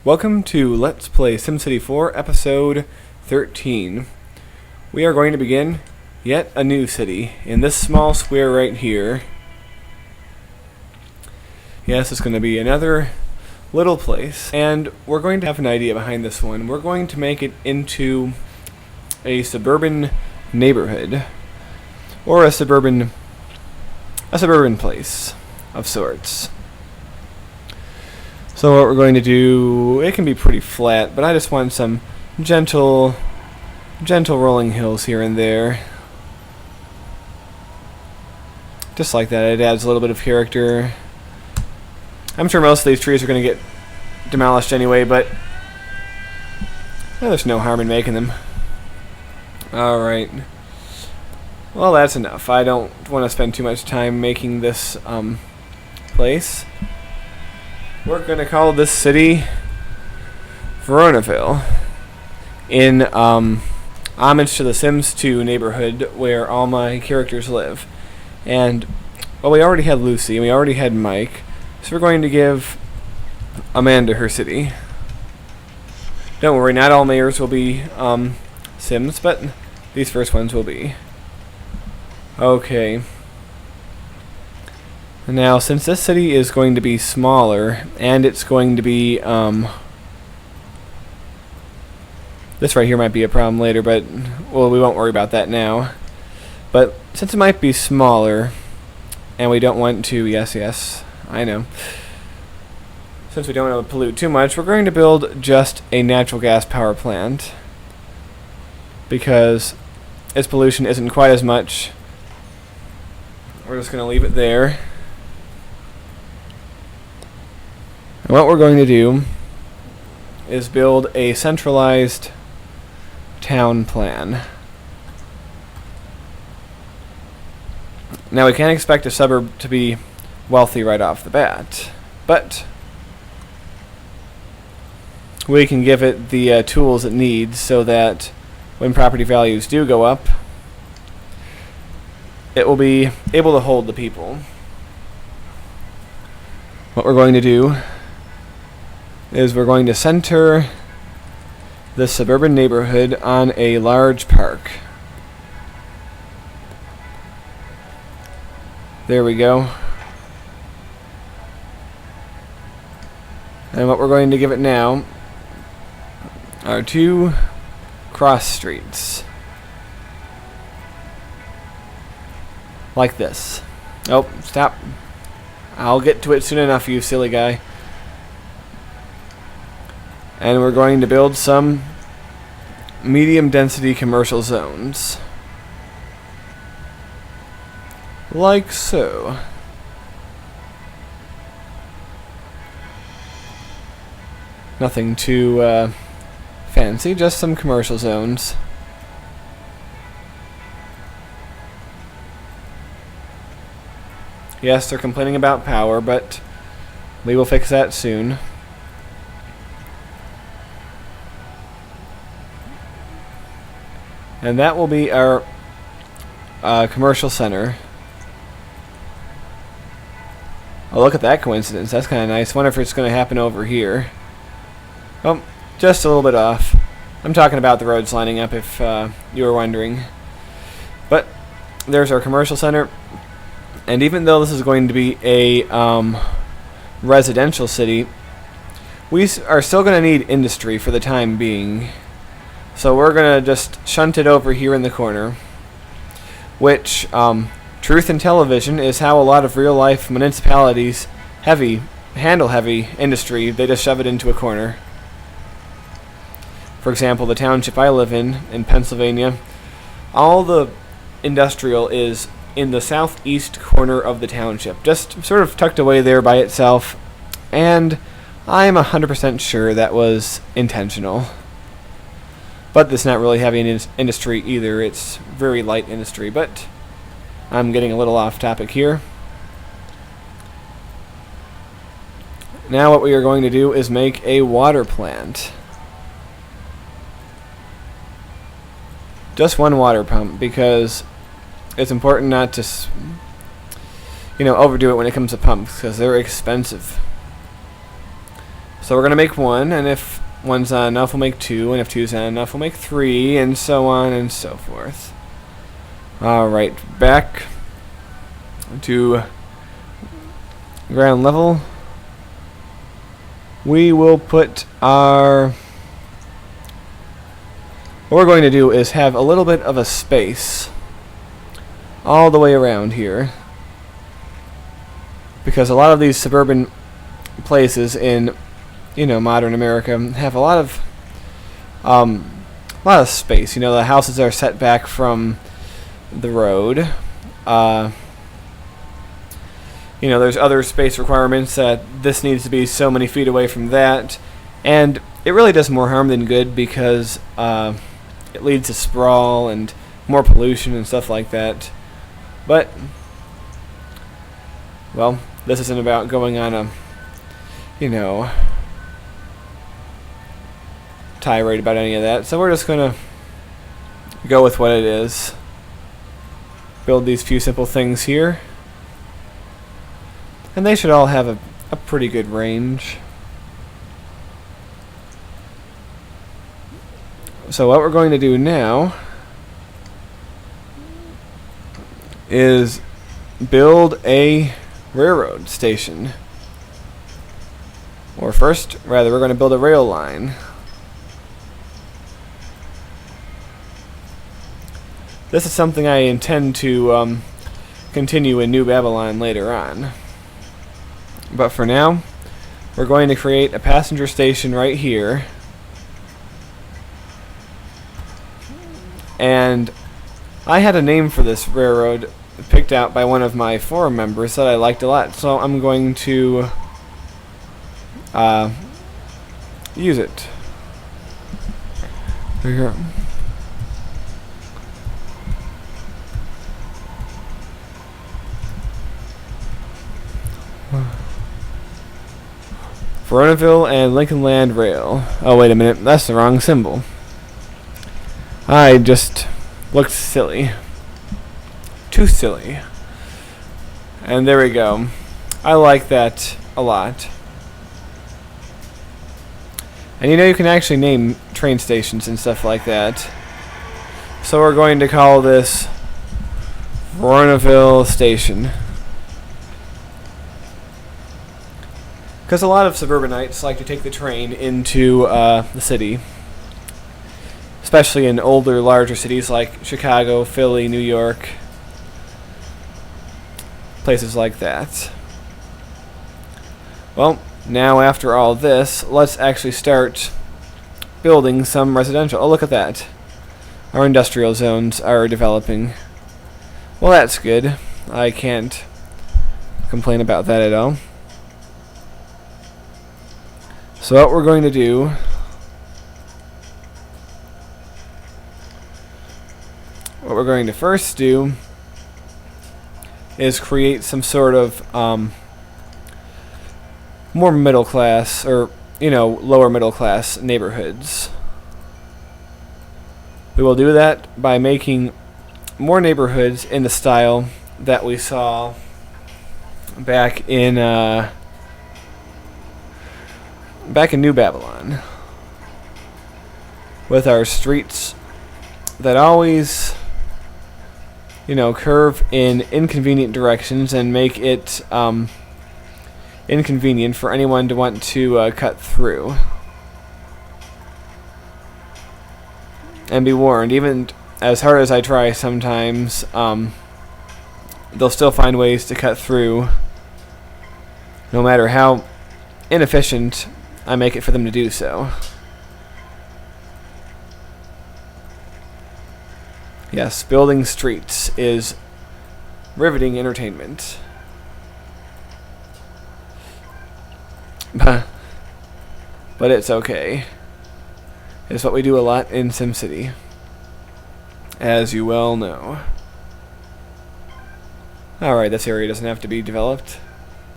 Welcome to Let's Play SimCity 4 Episode 13. We are going to begin yet a new city in this small square right here. Yes, it's going to be another little place, and we're going to have an idea behind this one. We're going to make it into a suburban neighborhood, or a suburban place of sorts. So what we're going to do, it can be pretty flat, but I just want some gentle rolling hills here and there. Just like that, it adds a little bit of character. I'm sure most of these trees are going to get demolished anyway, but there's no harm in making them. Alright. Well, that's enough. I don't want to spend too much time making this place. We're going to call this city Veronaville, in homage to the Sims 2 neighborhood where all my characters live. And, well, we already had Lucy, and we already had Mike, so we're going to give Amanda her city. Don't worry, not all mayors will be Sims, but these first ones will be. Okay. Now, since this city is going to be smaller, and it's going to be, this right here might be a problem later, but, well, we won't worry about that now. But, since it might be smaller, and we don't want to, yes, I know. Since we don't want to pollute too much, we're going to build just a natural gas power plant. Because its pollution isn't quite as much. We're just going to leave it there. And what we're going to do is build a centralized town plan. Now, we can't expect a suburb to be wealthy right off the bat, but we can give it the tools it needs so that when property values do go up, it will be able to hold the people. What we're going to do is we're going to center the suburban neighborhood on a large park. There we go. And what we're going to give it now are two cross streets. Like this. Oh, stop. I'll get to it soon enough, you silly guy. And we're going to build some medium density commercial zones. Like so. Nothing too fancy, just some commercial zones. Yes, they're complaining about power, but we will fix that soon. And that will be our commercial center. Oh, look at that coincidence. That's kind of nice. Wonder if it's going to happen over here. Oh, just a little bit off. I'm talking about the roads lining up, if you were wondering. But there's our commercial center. And even though this is going to be a residential city, we are still going to need industry for the time being. So we're going to just shunt it over here in the corner, which, truth in television, is how a lot of real-life municipalities handle heavy industry. They just shove it into a corner. For example, the township I live in Pennsylvania, all the industrial is in the southeast corner of the township, just sort of tucked away there by itself, and I'm 100% sure that was intentional. But it's not really heavy industry either. It's very light industry. But I'm getting a little off topic here. Now what we are going to do is make a water plant. Just one water pump, because it's important not to, overdo it when it comes to pumps, because they're expensive. So we're going to make one, and if one's not enough, we'll make two, and if two's not enough, we'll make three, and so on and so forth. Alright, back to ground level. We will put our... What we're going to do is have a little bit of a space all the way around here, because a lot of these suburban places in, you know, modern America have a lot of space. You know, the houses are set back from the road. You know, there's other space requirements that this needs to be so many feet away from that, and it really does more harm than good, because it leads to sprawl and more pollution and stuff like that. But, well, this isn't about going on a, you know, tirade about any of that, so we're just gonna go with what it is. Build these few simple things here, and they should all have a pretty good range. So what we're going to do now is build a railroad station. Or first, rather, we're going to build a rail line. This is something I intend to continue in New Babylon later on. But for now, we're going to create a passenger station right here. And I had a name for this railroad picked out by one of my forum members that I liked a lot, so I'm going to use it. Here. Veronaville and Lincoln Land Rail. Oh, wait a minute. That's the wrong symbol. I just looked silly. Too silly. And there we go. I like that a lot. And you know, you can actually name train stations and stuff like that. So we're going to call this Veronaville Station. Because a lot of suburbanites like to take the train into the city. Especially in older, larger cities like Chicago, Philly, New York. Places like that. Well, now after all this, let's actually start building some residential. Oh, look at that. Our industrial zones are developing. Well, that's good. I can't complain about that at all. So what we're going to do first do is create some sort of more middle class, or, you know, lower middle class neighborhoods. We will do that by making more neighborhoods in the style that we saw back in New Babylon, with our streets that always, you know, curve in inconvenient directions and make it inconvenient for anyone to want to cut through. And be warned, even as hard as I try sometimes, they'll still find ways to cut through, no matter how inefficient I make it for them to do so. Yes, building streets is riveting entertainment. But it's okay. It's what we do a lot in SimCity, as you well know. Alright, this area doesn't have to be developed.